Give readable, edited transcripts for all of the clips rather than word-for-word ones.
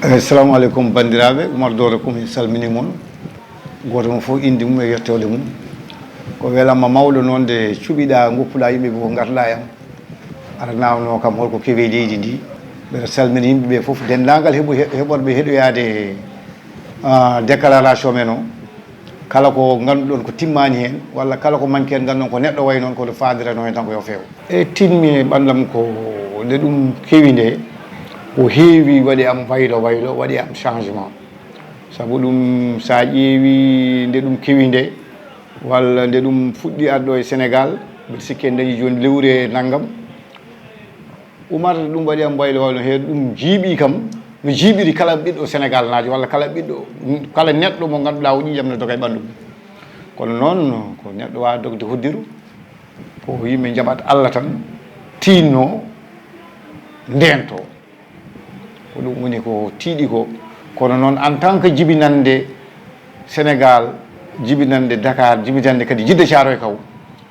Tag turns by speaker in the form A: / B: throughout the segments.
A: assalamu alaikum bandiraɓe Oumar Dore ko mi salmini mon goto mo fof indi mum e yettode mum ko welanma mawɗo noon nde cuɓiɗa goppuɗa yimɓe ɓe ko garɗa yam aɗa nawno kam holko keewi leydi ndi mbeɗa salmini yimɓeɓe foof dendagal heɓorɓe heɗoyade déclaration men o kala ko ganduɗon ko timmani hen walla kala ko manque hen gandon ko neɗɗo way noon koɗo fadirano hen tan ko yo feew e tinmi e ɓandam ko nde ɗum keewi nde ko heewi waɗi am waylo waɗi am changement sabu ɗum sa ƴeewi nde ɗum keewi nde walla nde ɗum fuɗɗi arɗo e Sénégal mbiɗa sikki en dañi joni lewre naggam Oumar ɗum waɗi am waylo he ɗum jiiɓi kam no jiiɓiri kala ɓiɗɗo Sénégal naajo walla kala neɗɗo mo ganduɗa o ƴiƴam ne doga e ɓandu mum kono noon ko neɗɗo wawa dogde hoddiru ko yimɓe jaɓat Allah tan tinno ndento ko ɗum woni ko tiiɗi ko kono noon en tant que jibinande Sénégal jibinande Dakar jibinande kadi jidda caaroye kaw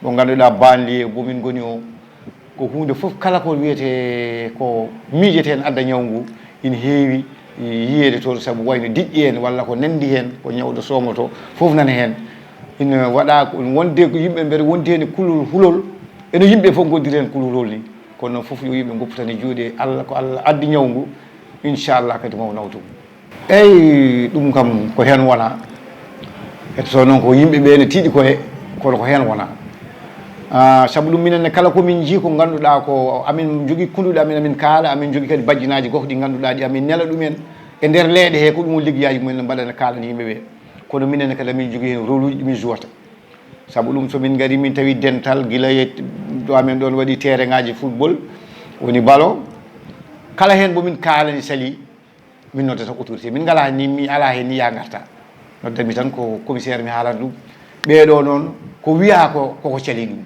A: mo ganduɗa banlieue bomin goni o ko hunde fof kala ko wiyete ko miijete hen adda ñaw ngu ina heewi yiyede toon saabu wayno diƴƴi hen walla ko nandi hen ko ñawɗo somoto fof nana hen ina waɗa wonde ko yimɓe mbeɗa wondi hen kulol hulol eno yimɓe fof gondiri hen kulol hol ni kono noon fof yo yimɓe goppu tan e juuɗe Allah ko Allah addi ñaw ngu inchallah kadi maw nawtum eyyi ɗum kam ko hen wona et so noon ko yimɓeɓe ne tiiɗi kono ko hen wona saabu ɗum minenne kala komin jii ko ganduɗa ko amin jogui kunduɗe amin kaala amin jogui kadi bajjinaji gohɗi ganduɗa ɗi amin nela ɗumen e nder leeɗe he ko ɗum ligguiyaji mumen mbaɗane kalani yimɓeɓe kono minenne kadi amin jogui hen rôle uji ɗumin jouata saabu ɗum somin gari min tawi dental guila ɗo amen ɗon waɗi terrain ngaji football woni ballon kala hen bomin kalani sali min noddata autorité min ngala ni mi ala hen ni ya garta noddami tan ko commissaire mi haalata ɗum ɓeɗo noon ko wiya koko cali ɗum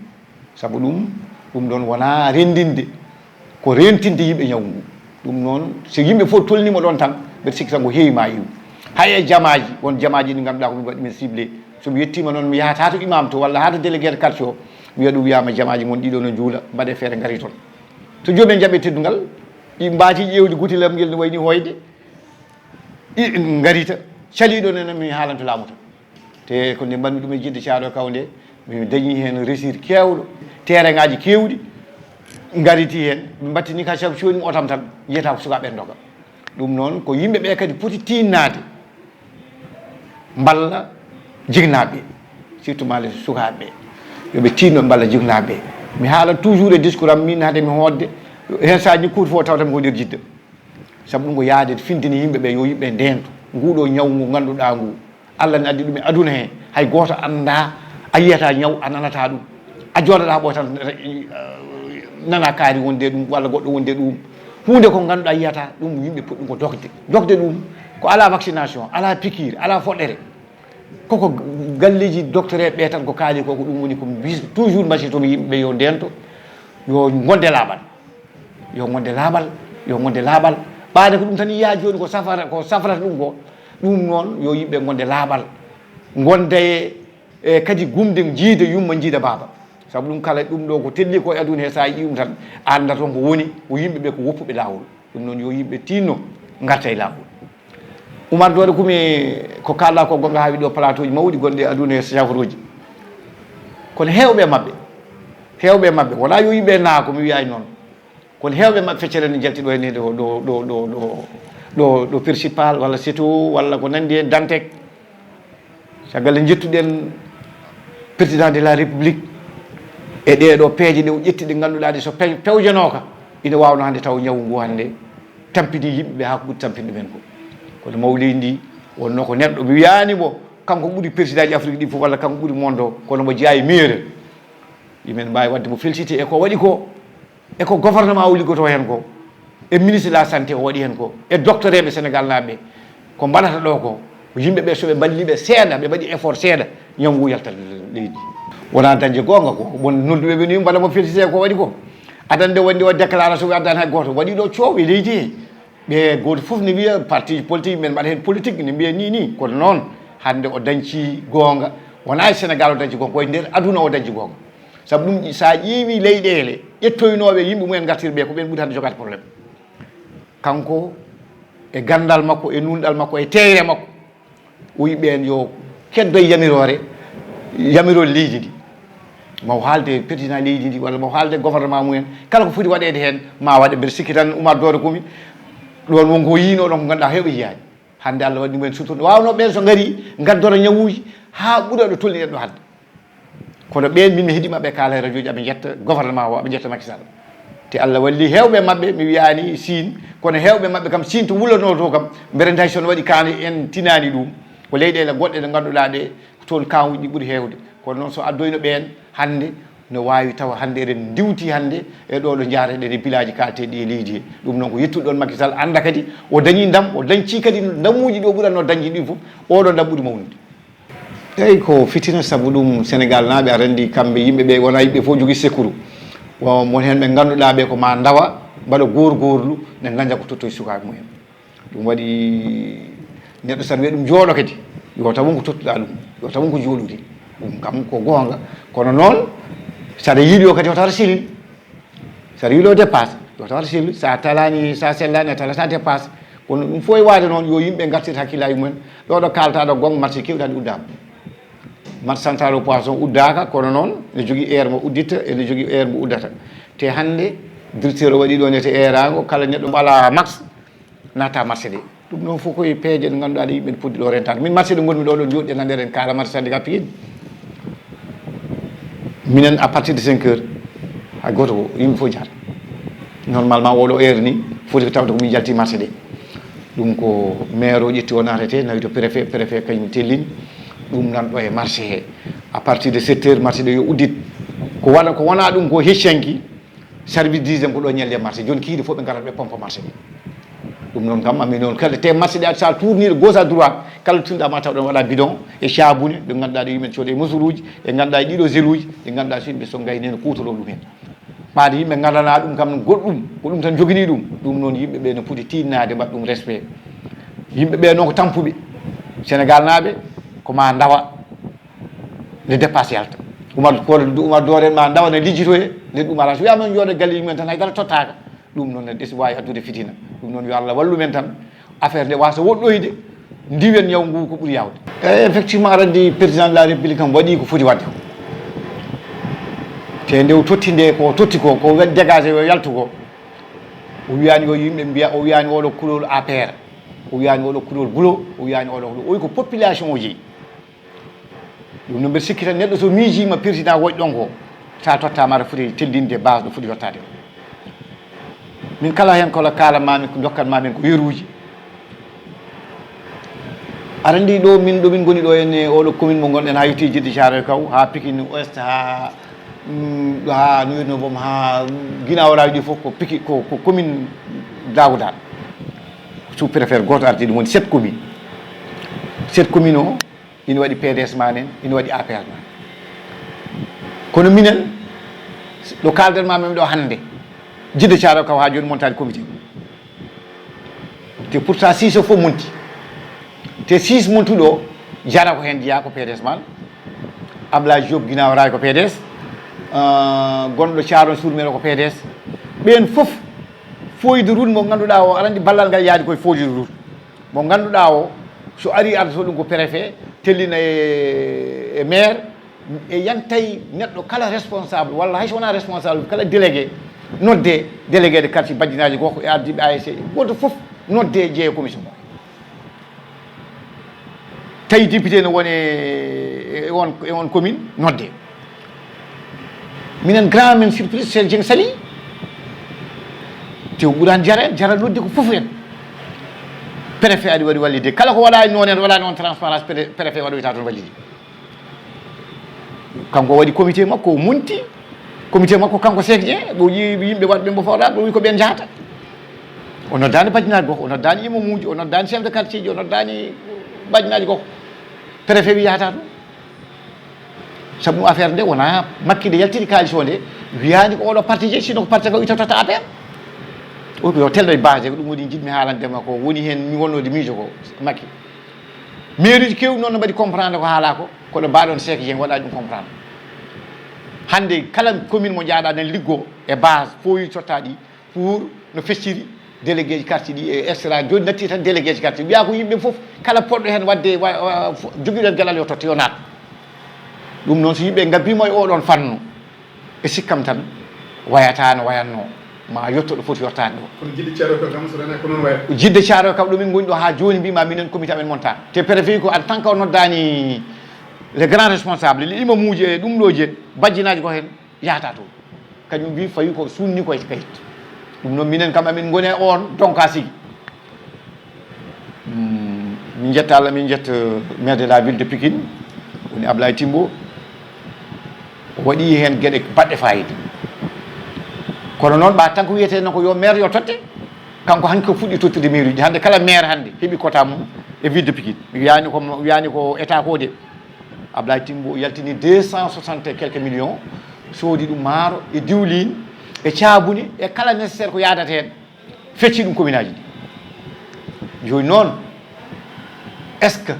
A: saabu ɗum ɗon wona rendinde ko rentinde yimɓe ñaw ngu ɗum noon so yimɓe fof tolnima ɗon tan mbeɗa sikki tan ko heewi ma iw hay e jamaji won jamaji ɗi ganduɗa ko min waɗi min ciblé somi yettima noon mi yahata ha to imam to walla ha to délégué de quartier o mi wiya ɗum wiyama jamaji mon ɗiɗo no juula mbaɗe feere gaari toon to joomen jaɓe teddugal ɗi mbati ƴewde gutilam guel no wayni hoyde garita caliɗo nene mi haalanto laamu to te ko nde mbanmi ɗum e jidde caaɗo kaw nde mi dañi hen réussir kewɗo terrain ngaji kewɗi gariti hen ɓe battini ka saabu coni otam tan yiyata ko sukaɓe doga ɗum noon ko yimɓeɓe kadi poti tinnade mballa jignaɓe surtout male sukaɓe yoɓe tinno mballa jignaɓe mi haala toujours e discours am min hade mi hodde hen saji kuuto fo tawtami ko nder jidda saabu ɗum ko yaade findini yimɓeɓe yo yimɓe ndento nguɗo ñaw ngu ganduɗa ngu Allah ne addi ɗum e aduna he hay goto anda a yiyata ñaw a nanata ɗum a joɗoɗa ɓo tan nana kaari wonde ɗum walla goɗɗo wonde ɗum hunde ko ganduɗa yiyata ɗum yimɓe poɗɗum ko dogde ɗum ko ala vaccination ala piqûre ala foɗɗere koko galleji docteur eɓe tan ko kaali ko ɗum woni ko toujours mbasi tomi yimɓeɓe yo ndento yo gonde laaɓal yo gonde laaɓal ɓaade ko ɗum tan yiya joni ko safrata ɗum ko ɗum noon yo yimɓe gonde laaɓal gonde e kadi gumde jiida yumma jiida baaba saabu ɗum kala ɗum ɗo ko telli ko e aduna he sa yi ɗum tan anda toon ko woni ko yimɓeɓe ko woppuɓe lawol ɗum noon yo yimɓe tinno garta e lawol Oumar Dore ko kalɗa ko gonga ha wi ɗo plateau ji mawɗi gonɗe aduna e safruji kono hewɓe mabɓe wona yo yimɓe naa ko mi wiyani noon kono hewɓe mabɓe feccere ne jalti ɗo henne ɗo principal walla séto walla ko nandi hen Dantec caggal nde jettuɗen président de la république e ɗeɗo peeje ɗe o ƴetti ɗe ganduɗa ɗe so pewjanoka ina wawno hande taw ñawu ngu hande tampini yimɓeɓe ha ko ɓuuri tampinde men ko kono mawlidi ndi wonno ko neɗɗo mi wiyanimo kanko ɓuuri président ji Afrique ɗi fof walla kanko ɓuuri monde o kono mo jeeya e meere yimɓe mbawi wadde mo félicité e ko waɗi ko e ko gouvernement o liggoto hen ko e ministre de la santé o waɗi hen ko e docteur eɓe Sénégal naɓe ko mbaɗata ɗo ko yimɓeɓe soɓe balliɓe seeɗa ɓe mbaɗi effort seeɗa ñaw ngu yaltat leydi wona dañde gonga ko won nodduɓeɓe ni mbaɗa mo félicité ko waɗi ko adande wonde o déclaration wi addani hay goto waɗi ɗo coow e leydi he ɓe goto foof ne wiya parti politique men mbaɗa hen politique ne mbiya ni kono noon hande o dañci gonga wona e Sénégal o dañci gonga koye nder aduna o dañci gonga sabu ɗum sa ƴeewi leyɗele ƴettoynoɓe yimɓe mumen gartirɓe ko ɓen ɓuuri hande jogade probléme kanko e gandal makko e nundal makko e teyre makko o wi ɓen yo keddo e yamirol leydi ndi maw haalde président leydi ndi walla maw haalde gouvernement mumen kala ko foti waɗede hen ma waɗe mbeɗa sikki tan Oumar Dore Coumine ɗon wonko yino ɗon ko ganduɗa heeɓa yiyani hande Allah waɗi mumen sutur wawno ɓen so gari gaddora ñawuji ha ɓuura ɗo tolniɗen ɗo hande kono ɓen min mi heeɗi mabɓe kaala e radio ji aɓe jetta gouvernement o aɓe jetta Macky Sall te Allah walli hewɓe mabɓe mi wiyani Sine kono hewɓe mabɓe kam Sine to wullano to kam mbeɗa sono waɗi kaani en tinani ɗum ko leyɗele goɗɗe ɗe ganduɗa ɗe toon kawuji ɗi ɓuuri hewde kono noon so addoyno ɓen hande no wawi tawa hande eɗen diwti hande e ɗo ɗo jaareɗen e bilaji kalteɗi e leydi he ɗum noon ko yettude ɗon Macky Sall anda kadi o dañi ndam o dañci kadi ndamuji ɗi o ɓuuranno dañji ɗin fof oɗo ndam ɓuuri mawnude eyyi ko fitina saabu ɗum Sénégal naaɓe aɗa andi kamɓe yimɓeɓe wona yimɓe fof jogui sécouru won hen ɓe ganduɗa ɓe ko ma dawa mbaɗa gorgorlu ne daña ko tottoye sukaɓe mumen ɗum waɗi neɗɗo tan wiya ɗum jooɗo kadi yo taw wonko tottuɗa ɗum yo taw wonko jooɗude ɗum kam ko gonga kono noon saɗa yiiɗi o kadi o tawata selli saɗa yiiɗo dépasse yo tawata selli sa talani sa sellani a talata dépasse kono ɗum fof e waade noon yo yimɓe gartir hakkillaji mumen ɗo ɗo kaltaɗo gonga marché kewɗani uddama marché central au poisson uddaka kono noon ne jogui aire mo udditta ene jogui aire mo uddata te hande directeur o waɗi ɗon ete erago kala neɗɗo ala max natta marché ɗe ɗum noon fof koye peeje ɗe ganduɗa ɗe yimɓe poddi ɗo rentade min marché ɗo gonmi ɗo ɗon joɗɗen hande eɗen kaala marché syndicat piyeɗi minen à partir de 5 heures hay goto ko yimɓe fof jahata normalement oɗo heure ni foti ko tawde komin jalti marché ɗe ɗum ko maire o ƴetti o natete nawi to préfet kañum tellini ɗum nan ɗo e marché he à partir de 7 heures marché ɗo yo uddit ko wona ɗum ko heccanki service d'hygiène ko ɗo ñelle marché joni kiide fof ɓe garat ɓe pompa marché ɗe ɗum noon kam amin noon kala te marché ɗe sa tourniɗo gauche à droite kala tinɗa ma taw ɗon waɗa bidon e sabune ɗe ganduɗa ɗe yimɓe cooda e mesure uji e ganduɗa e ɗiɗo gel uji ɗe ganduɗa so yimɓe so gayni ne kutoro ɗum hen ɓaade yimɓe gandana ɗum kam goɗɗum ko ɗum tan jogini ɗum noon yimɓeɓe no poti tinnade mbaɗa ɗum respect yimɓeɓe noon ko tampuɓe Sénégal naaɓe koma dawa nde dépasse yalta Oumar Dore en ma dawa ne lijjitoye nde ɗum ala so wiyama jooɗo galle mumen tan haydara tottaka ɗum noon ne ɗesi wawi addude fitina ɗum noon yo Allah wallu men tan affaire nde wasa woɗɗoyde ndiwen ñaw ngu ko ɓuuri yawde effectivement aɗa andi président de la république kam waɗi ko foti wadde ko te nde o totti nde ko totti ko waɗi dégagé yo yaltu ko o wiyani yo yimɓe mbiya o wiyani oɗo kulol APR o wiyani oɗo kulol bulo o wiyani oɗo o wi ko population o jeeyi ɗum no mbeɗa sikki tan neɗɗo so miijima président woƴ ɗon ko sa tottama aɗa foti tellinde base ɗo foti yottade o min kala hen kola kalanmamin ko dokkatmamin ko yeruji aɗa andi ɗomin goni ɗo enne oɗo commune mo gonɗen ha yetti jidde caaroye kaw ha Pikine Ouest ha no wiyetno boom ha guinaworaji ɗi foof ko Pikine ko commune Dagoudane sous préfet goto arti ɗum woni 7 commune 7 commune o ina waɗi PDS manen ina waɗi APR manen kono minen ɗo kalden mamin ɗo hande jidde caaroye kaw ha joni montade comité te pourtant 6 o fof monti te 6 montuɗo jara ko hen jeeya ko PDS mal Ablaye Diop guinaworaji ko PDS gonɗo Thiaron Sourmere ko PDS ɓen fof foyde route mo ganduɗa o aɗa andi ballal ngal yaadi koye foyde route mo ganduɗa o so ari ardato ɗum ko préfet tellina e maire e yantay neɗɗo kala responsable walla hayso wona responsable kala délégué nodde délégué de quartier bajjinaji gooko e ardiɓe ASC goto foof nodde jeeye commission tawi député no woni e on commune nodde minen grand men surprise Cheikh Dieng Sali te ɓuurani jara nodde ko foof en préfet aɗi waɗi wallide kala ko waɗani noon en waɗani on transparence préfet waɗoyta toon wallide kanko waɗi comité makko o monti comité makko kanko Cheikh Dieng ɗo yimɓe waɗɓe mbo fawɗa ɗo wi ko ɓen jahata o noddani bajinaji gooko o noddani imamuji o noddani chef de quartier ji o noddani bajinaji gooko préfet wi yahata ɗum saabu affaire nde wona makkide yaltiri kalis o nde wiyani ko oɗo parti je sino ko parti ko witata APR o ko yo telɗo e base ko ɗum woni jiɗmi haalandema ko woni hen mi wonnode miijo ko makki mairie ji kewɗi noon no mbaɗi comprendre ko haala ko koɗo mbaɗon Cheikh Dieng waɗa ɗum comprendre hande kala commune mo jaaɗa nen liggo e base foyi cotta ɗi pour no festiri délégué quartier ɗi e extra joni natti tan délégué quartier mbiya ko yimɓe fof kala poɗɗo hen wadde joguiɗen gueɗal yo totte yo naat ɗum noon so yimɓe gabbimo e oɗon fannu e sikkam tan wayata no wayanno ma yetto ɗo foti yettade ɗo
B: kono jidde caaroye kam so rena ko noon wayat
A: jidde caaroye kam ɗumin goni ɗo ha joni mbima minen comité amen monta te préfet ko en tant que o noddani les grands responsables li imamuji e ɗum ɗo je bajjinaji ko hen yahata to kañum wi fawi ko sunni koye kayit ɗum noon minen kam amin gone on donka sigi min jetta Allah min jetta maire de la ville de Pikine woni Ablaye Timbo o waɗi hen gueɗe baɗɗe fayida kono noon ɓa tan ko wiyete noon ko yo maire yo totte kanko hanki ko fuɗɗi tottude maire uji hande kala maire hande heeɓi quota mum e ville de Pikine mi wiyani ko état ko de Ablaye Timbo yaltini 260 et quelques millions soodi ɗum maaro e diwlin e caabuni e kala nécessaire ko yadata hen fecci ɗum commune aji ɗi joni noon est ce que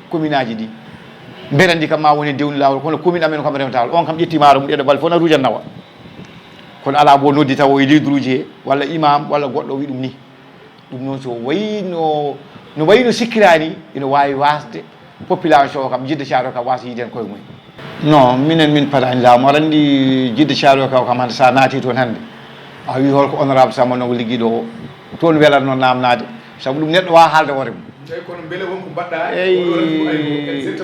A: commune aji ɗi berandi kam ma woni dewni lawol kono commune amen kam remtawol on kam ƴetti maaro mum ɗeɗo balle fof na ruujan nawa kono ala bo noddi taw e leader uji he walla imam walla goɗɗo wi ɗum ni ɗum noon so wayi no wayi no sikkirani ina wawi wasde population o kam jidde caaroye kam wasa yiiden koye mumen non minen min paɗani laamu aɗa andi jidde caaroye kaw kam hande sa naati toon hande a wi holko honorable Samba no ligguiɗo o toon welat noon namnade saabu ɗum neɗɗo wawa haalde hoore mum
B: eyi kono beele wonko mbaɗɗa
A: eyi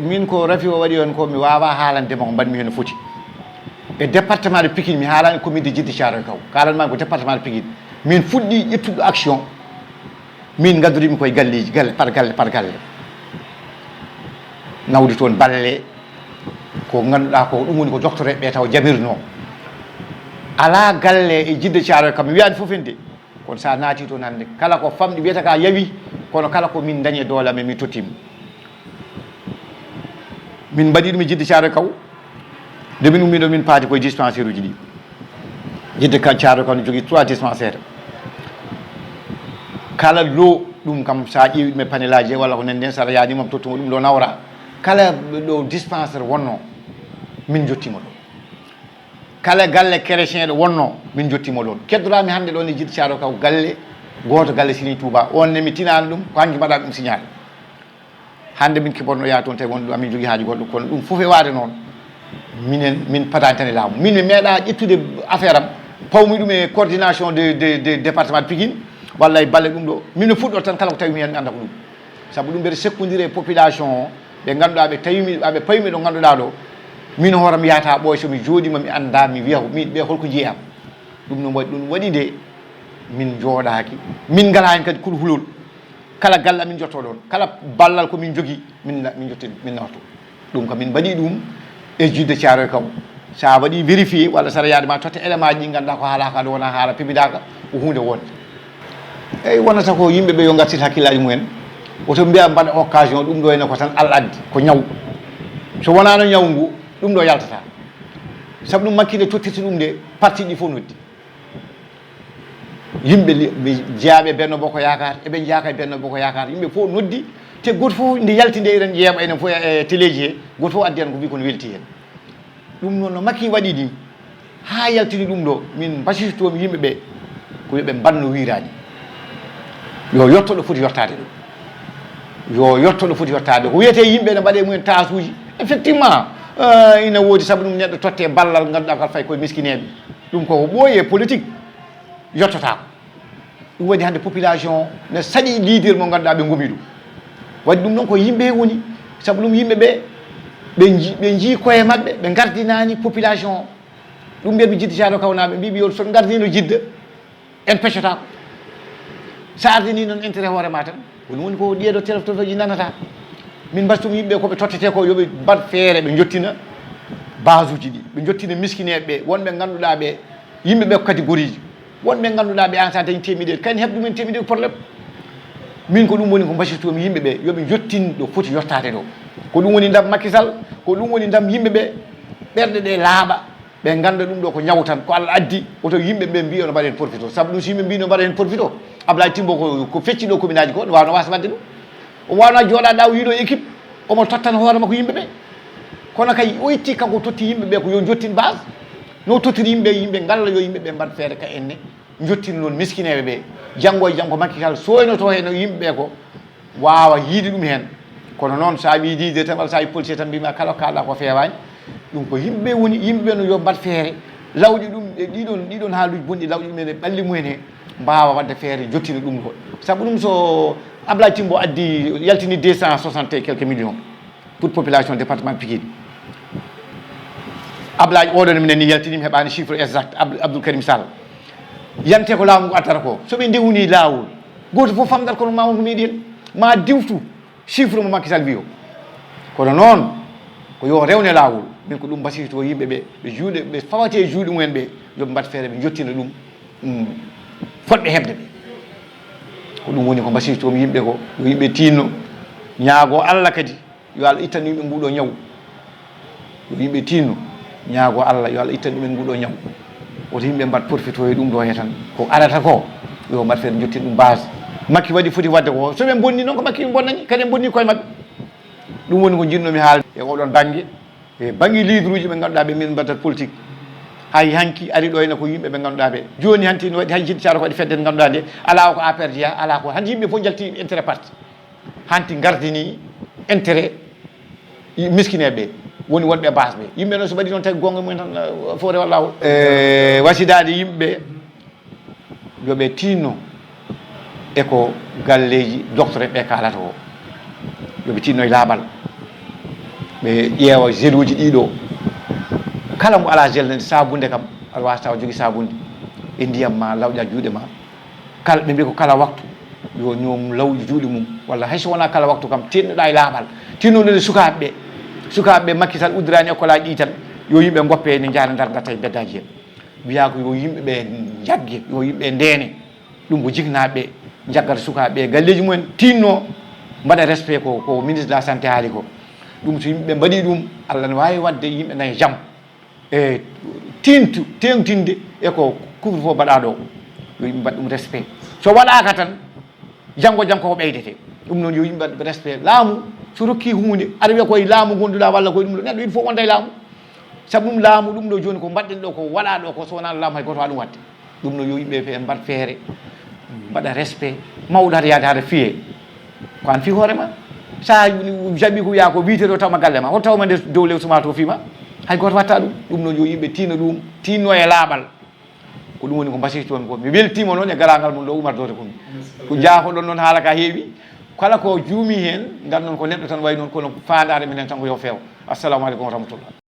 A: min ko rafi o waɗi on ko mi wawa haalandema ko mbaɗmi hen foti e département de Pikine mi haalani commune de jidde caaroye kaw kalanmami ko département de Pikine min fuɗɗi ƴettuɗo action min gaddorimi koye galleji galle par galle nawde toon balle ko ganduɗa ko ɗum woni ko doctoreɓe ɓe taw jabirno ala galle e jidde caaroye kam mi wiyani foof en de kono sa naati toon hande kala ko famɗi wiyata ka yawi kono kala ko min dañi e doole amen min tottima min mbaɗi ɗum e jidde caaroye kaw nde min ummiɗo min paati koye dispensaire uji ɗi jidde caaroye kaw ne jogui 3 dispensaire kala lo ɗum kam sa ƴeewi ɗum e panelaji walla ko nanden saɗa yanimam tottuma ɗum ɗo nawra kala ɗo dispensaire wonno min jottimo ɗon kala galle chrétien ɗo wonno min jottimo ɗon keddorami hande ɗon e jidde caaroye kaw galle goto galle Serigne Touba on ne mi tinani ɗum ko hanki mbaɗa ɗum signal hande min keɓonno yaa toon tawi wonɗum amin jogui haaji goɗɗo kono ɗum foof e waade noon min padani tan e laamu min mi meeɗa ƴettude affaire am pawmi ɗum e coordination de département de Pikine walla e balle ɗum ɗo min no fuɗɗo tan kala ko tawi mi hen mi anda ko ɗum saabu ɗum mbeɗa sekkodiri e population o ɓe ganduɗa ɓe tawimi ɓe pawimi ɗo ganduɗa ɗo min hooram yahata ɓooy somi jooɗima mi anda mi wiya min ɓe holko jeeyam ɗum no waɗi ɗum waɗi de min jooɗaki min ngala hen kadi kul hulol kala galle amin jotto ɗon kala ballal komin jogui min jotti min nawto ɗum kam min mbaɗi ɗum e jidde caaroye kaw sa waɗi vérifié walla saɗa yaadema totta élément ji ɗi ganduɗa ko haalaka ɗo wona haala pebidaka ko hunde wonde eyyi wonata ko yimɓeɓe yo gartit hakkillaji mumen oto mbiya mbaɗa occasion ɗum ɗo ene ko tan Allah addi ko ñaw so wonano ñaw ngu ɗum ɗo yaltata saabu ɗum makkinde tottirta ɗum de parti ɗi fof noddi yimɓe jeeyaɓe Benno Bokk Yakar eɓe jeeyaka e Benno Bokk Yakar yimɓe fof noddi te goto fof nde yalti nde eɗen jeeyama enen fof e téléji he goto fof addi hen ko wi kono welti hen ɗum noon no makki waɗi ni ha yaltini ɗum ɗo min basitomi yimɓeɓe ko yoɓe mbanno wirani yo yetto ɗo foti yettade ɗo yo yetto ɗo foti yettade ko wiyete yimɓe ne mbaɗe mumen tas uji effectivement ina woodi saabu ɗum neɗɗo totte ballal ganduɗa kal fayi koye miskineɓe ɗum koko ɓooye politique yettotako ɗum waɗi hande population ne saɗi leader mo ganduɗa ɓe gomi ɗum waɗi ɗum noon ko yimɓe woni saabu ɗum yimɓeɓe ɓe jii koye mabɓe ɓe gardinani population ɗum mbiyatmi jidde caaroye kaw naɓe mbiɓe yo soto gardino jidda en peccotako sa ardini noon intérêt hoorema tan woni woni ko ɗiyeɗo téléphone nanata min mbastum yimɓe koɓe tottete ko yoɓe mbaɗ feere ɓe jottina base uji ɗi ɓe jottina miskineɓe ɓe wonɓe ganduɗa ɓe yimɓeɓe ko catégorie ji wonɓe ganduɗa ɓe an sa dañi temedere kani heɓ ɗumen temedere probléme min ko ɗum woni ko mbasitomi yimɓeɓe yoɓe jottin ɗo foti yettade ɗo ko ɗum woni ndam Macky Sall ko ɗum woni ndam yimɓeɓe ɓerɗe ɗe laaɓa ɓe ganda ɗum ɗo ko ñaw tan ko Allah addi oto yimɓeɓe mbi no mbaɗa hen profito saabu ɗum so yimɓe mbi no mbaɗa hen profito Ablaye Timbo ko fecci ɗo commune aji ko no wawno wasa wadde ɗum o wawno jooɗa ɗa o yiiɗo équipe omo tottan hoore makko yimɓeɓe kono kay o itti kanko totti yimɓeɓe ko yo jottin base no tottiri yimɓe galla yo yimɓeɓe mbaɗ feere ka enne jottino noon miskineɓe ɓe janggo e janggo Macky Sall soynoto hen yimɓeɓe ko wawa yiide ɗum hen kono noon sa wi leader tan walla sa wi policier tan mbima kala kalɗa ko fewani ɗum ko yimɓe woni yimɓe no yo mbat feere lawƴi ɗum ɗiɗon haaluji bonɗi lawƴi ɗumen e ɓalli mumen he mbawa wadde feere jottina ɗum ko saabu ɗum so Ablaye Timbo addi yaltini 260 et quelques millions pour population département Pikine Ablaye oɗon minen ni yaltinimi heɓani chiffre exact Abdoul Karim Sall yante ko laamu ngu addata ko soɓe ndewni laawol goto fof famdal kono ma wonko meeɗi hen ma diwtu chiffre mo Macky Sall wi o kono noon ko yo rewne laawol min ko ɗum basiyto yimɓeɓe ɓe juuɗe ɓe fawate juuɗe mumen ɓe yoɓe mbat feere ɓe jottina ɗum fodɓe hebde ɓe ko ɗum woni ko basiytomi yimɓe ko yo yimɓe tinno ñaago Allah kadi yo Allah ittan yimɓe nguɗo ñaw yo yimɓe tinno ñaago Allah yo Allah ittan ɗumen nguɗo ñaw woto yimɓe mbat profito e ɗum ɗo he tan ko arata ko yo mbat feere jottin ɗum base Macky waɗi foti wadde ko soɓe bonni noon ko Macky bonnani kadi en bonni koye mabɓe ɗum woni ko jinnomi haalde e oɗon banggue e banggue leader uji ɓe ganduɗa ɓe min mbattat politique hay hanki ari ɗo ene ko yimɓe ɓe ganduɗa ɓe joni hanti no waɗi hay jiɗi cara ko waɗi fedde nde ganduɗa nde ala ko APR jeeya ala ko hanti yimɓe fof jalti intérêt parti hanti gardini intérêt miskineɓe ɓe woni wonɓe base ɓe yimɓe noon so waɗi noon tagi gonga mumen tan fo rewa lawol wasidade yimɓe yoɓe tinno eko galleji docteur ɓe kalata o yoɓe tinno e laaɓal ɓe ƴeewa gel uji ɗiɗo kala mo ala gel nde sabunde kam aɗa wawa tawa jogui sabunde e ndiyam ma lawƴa juuɗe ma kala ɓe mbi ko kala waktu yo ñoom lawƴi juuɗe mum walla hayso wona kala waktu kam tinnoɗa e laaɓal tinnoɗe sukaɓeɓe Macky Sall uddirani école aji ɗi tan yo yimɓe goppe ne jaara dar gatta e beddaji hen wiya ko yo yimɓeɓe jaggue yo yimɓe ndene ɗum ko jignaɓe jaggata sukaɓe galleji mumen tinno mbaɗa respect ko ministre de la santé haali ko ɗum so yimɓeɓe mbaɗi ɗum Allah ne wawi wadde yimɓe nayi jaam e tengtinde eko couvre fo mbaɗa ɗo yo yimɓe mbaɗ ɗum respect so waɗaka tan janggo ko ɓeydete ɗum noon yo yimɓe mbaɗ respect laamu so rokki hunde aɗa wiya koye laamu gonduɗa walla koye ɗum ɗo neɗɗo yiɗi fof wonda e laamu saabu ɗum laamu ɗum ɗo joni ko mbaɗɗen ɗo ko waɗa ɗo ko so wona laamu hay goto waɗa ɗum wadde ɗum noon yo yimɓe fe mbaɗ feere mbaɗa respect mawɗo hata yaade haɗa fiye ko an fi hoorema sa jaɓi ko wiya ko wiiteɗo tawma galle ma hoto tawma nde dow lewtoma to fima hay goto watta ɗum ɗum noon yo yimɓe tinno ɗum tinno e laaɓal ko ɗum woni ko basiytomi ko mi weltima noon e garagal mum ɗo Oumar Dore Koumi ko jaafoɗon noon haala ka heewi kala ko juumi hen gandon ko neɗɗo tan way noon kono fandare minen tan ko yo feew assalamu aleykum wa rahmatullah